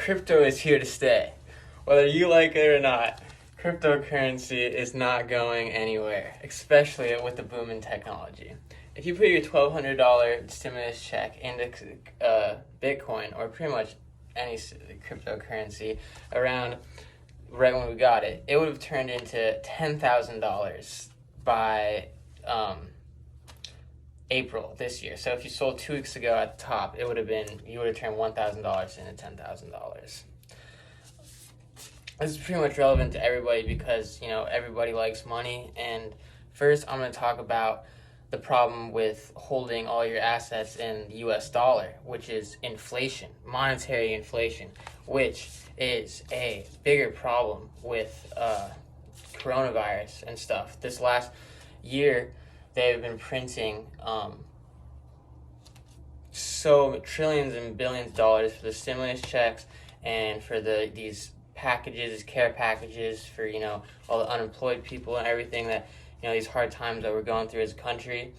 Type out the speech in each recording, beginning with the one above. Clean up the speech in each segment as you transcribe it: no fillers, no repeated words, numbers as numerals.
crypto is here to stay. Whether you like it or not, cryptocurrency is not going anywhere, especially with the boom in technology. If you put your $1,200 stimulus check into Bitcoin or pretty much any cryptocurrency around right when we got it, it would have turned into $10,000 by April this year. So if you sold 2 weeks ago at the top, you would have turned $1,000 into $10,000. This is pretty much relevant to everybody because, everybody likes money. And first, I'm going to talk about the problem with holding all your assets in the US dollar, which is inflation, monetary inflation, which is a bigger problem with coronavirus and stuff. This last year, they've been printing so trillions and billions of dollars for the stimulus checks and for these packages, care packages for all the unemployed people and everything that these hard times that we're going through as a country.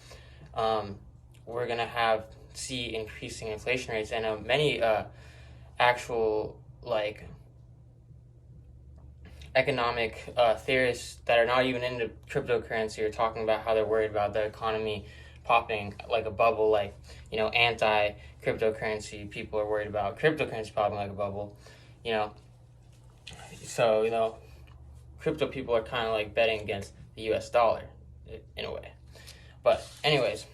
We're gonna see increasing inflation rates, and many actual economic theorists that are not even into cryptocurrency are talking about how they're worried about the economy popping like a bubble, anti-cryptocurrency people are worried about cryptocurrency popping like a bubble, So, crypto people are kind of betting against the US dollar in a way. But anyways,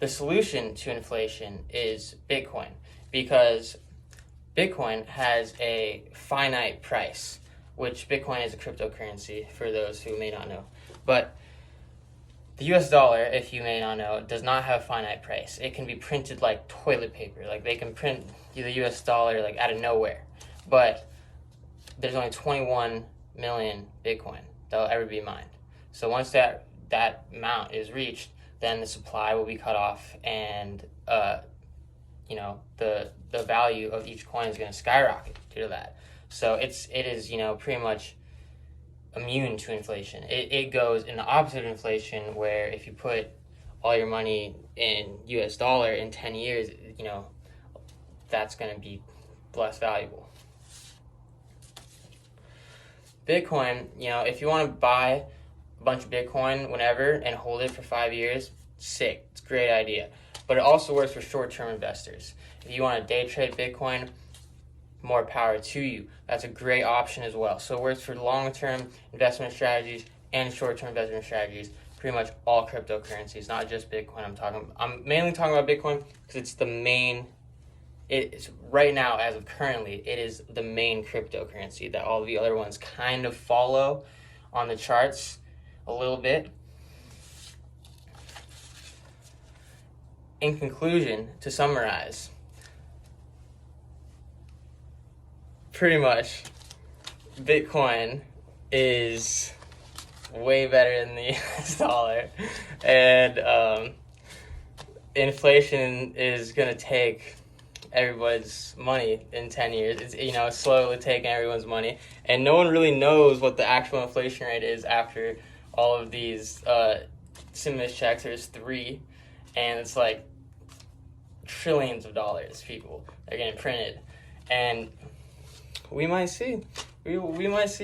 the solution to inflation is Bitcoin, because Bitcoin has a finite price, which Bitcoin is a cryptocurrency for those who may not know. But the US dollar, if you may not know, does not have a finite price. It can be printed like toilet paper. They can print the US dollar out of nowhere. But there's only 21 million Bitcoin that will ever be mined. So once that amount is reached, then the supply will be cut off, and the value of each coin is going to skyrocket due to that. So it is pretty much immune to inflation. It goes in the opposite of inflation, where if you put all your money in US dollar in 10 years, that's going to be less valuable. Bitcoin, if you want to buy a bunch of Bitcoin whenever and hold it for 5 years, sick. It's a great idea. But it also works for short-term investors. If you want to day trade Bitcoin, more power to you. That's a great option as well. So it works for long-term investment strategies and short-term investment strategies, pretty much all cryptocurrencies, not just Bitcoin. I'm mainly talking about Bitcoin because it's right now, as of currently, it is the main cryptocurrency that all the other ones kind of follow on the charts a little bit. In conclusion, to summarize, pretty much Bitcoin is way better than the US dollar, and inflation is going to take everybody's money in 10 years. It's slowly taking everyone's money, and no one really knows what the actual inflation rate is after all of these stimulus checks. There's 3, and it's trillions of dollars people are getting printed, and we might see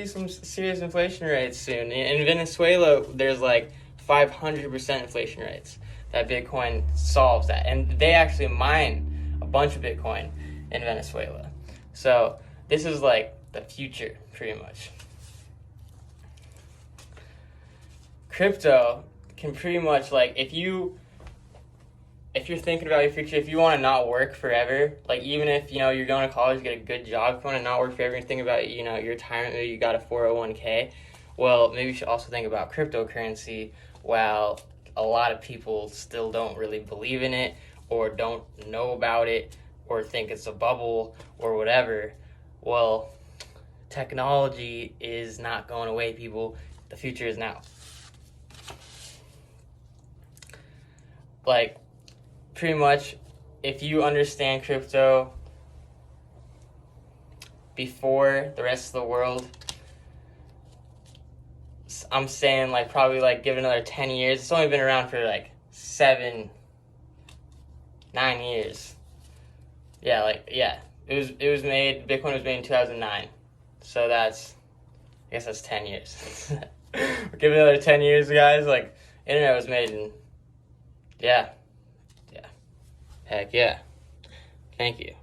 some serious inflation rates soon. In Venezuela, there's 500% inflation rates. That Bitcoin solves that, and they actually mine a bunch of Bitcoin in Venezuela. So this is the future, pretty much. Crypto can pretty much if you're thinking about your future, if you want to not work forever, even if you're going to college, get a good job, if you want to not work forever and think about your retirement, maybe you got a 401k, well, maybe you should also think about cryptocurrency. While a lot of people still don't really believe in it, or don't know about it, or think it's a bubble or whatever, well, technology is not going away, people. The future is now. Pretty much, if you understand crypto before the rest of the world, I'm saying probably give it another 10 years. It's only been around for 7, 9 years. Yeah, Bitcoin was made in 2009. So I guess that's 10 years. Give it another 10 years, guys. Like, internet was made in, yeah. Heck yeah. Thank you.